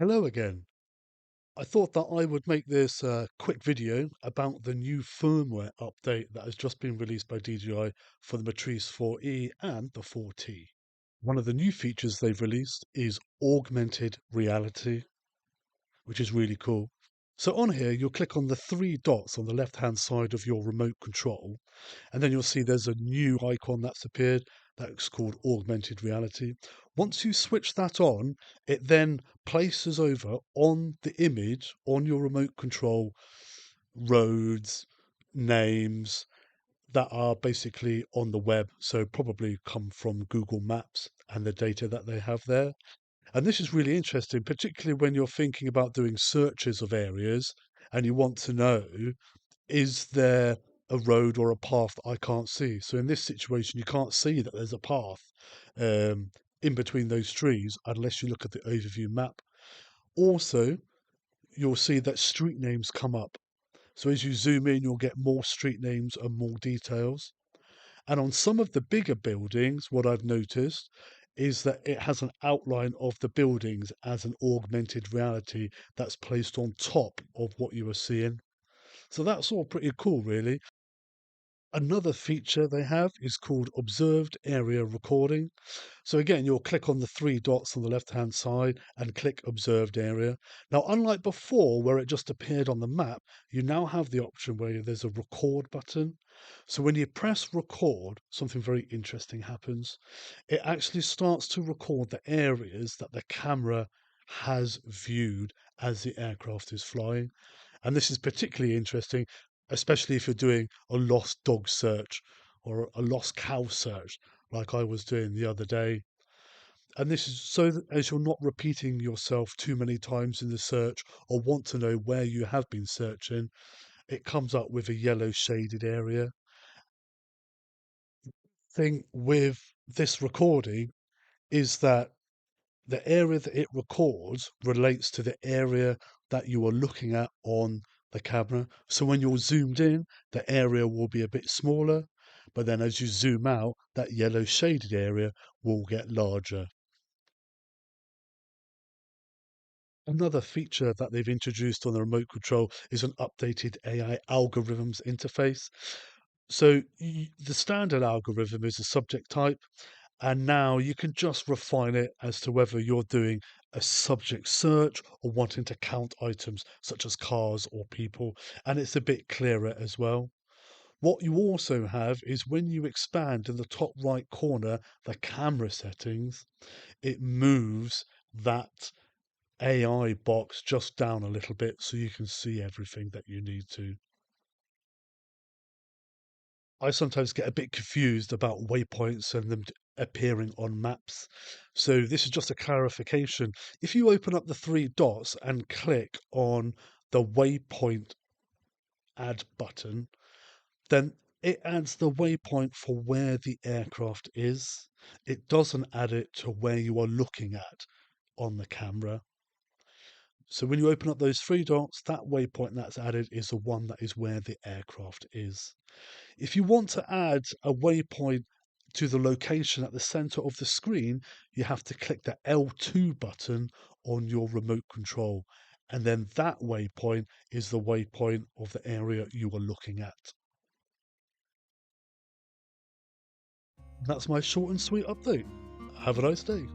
Hello again. I thought that I would make this quick video about the new firmware update that has just been released by DJI for the Matrice 4E and the 4T. One of the new features they've released is augmented reality, which is really cool. So on here, you'll click on the three dots on the left-hand side of your remote control, and then you'll see there's a new icon that's appeared that's called augmented reality. Once you switch that on, it then places over on the image on your remote control roads, names that are basically on the web, so probably come from Google Maps and the data that they have there. And this is really interesting, particularly when you're thinking about doing searches of areas and you want to know, is there a road or a path that I can't see? So in this situation, you can't see that there's a path um, in between those trees unless you look at the overview map. Also, you'll see that street names come up. So as you zoom in, you'll get more street names and more details. And on some of the bigger buildings, what I've noticed is that it has an outline of the buildings as an augmented reality that's placed on top of what you are seeing. So that's all pretty cool, really. Another feature they have is called observed area recording. So again, you'll click on the three dots on the left-hand side and click observed area. Now, unlike before where it just appeared on the map, you now have the option where there's a record button. So when you press record, something very interesting happens. It actually starts to record the areas that the camera has viewed as the aircraft is flying. And this is particularly interesting, especially if you're doing a lost dog search or a lost cow search, like I was doing the other day. And this is so that as you're not repeating yourself too many times in the search or want to know where you have been searching, it comes up with a yellow shaded area. Thing with this recording is that the area that it records relates to the area that you are looking at on the camera. So when you're zoomed in, the area will be a bit smaller, but then as you zoom out, that yellow shaded area will get larger. Another feature that they've introduced on the remote control is an updated AI algorithms interface. So the standard algorithm is a subject type, and now you can just refine it as to whether you're doing a subject search or wanting to count items such as cars or people, and it's a bit clearer as well. What you also have is when you expand in the top right corner the camera settings, it moves that AI box just down a little bit so you can see everything that you need to. I sometimes get a bit confused about waypoints and them appearing on maps. So this is just a clarification. If you open up the three dots and click on the waypoint add button, then it adds the waypoint for where the aircraft is. It doesn't add it to where you are looking at on the camera. So when you open up those three dots, that waypoint that's added is the one that is where the aircraft is. If you want to add a waypoint to the location at the center of the screen, you have to click the L2 button on your remote control. And then that waypoint is the waypoint of the area you are looking at. That's my short and sweet update. Have a nice day.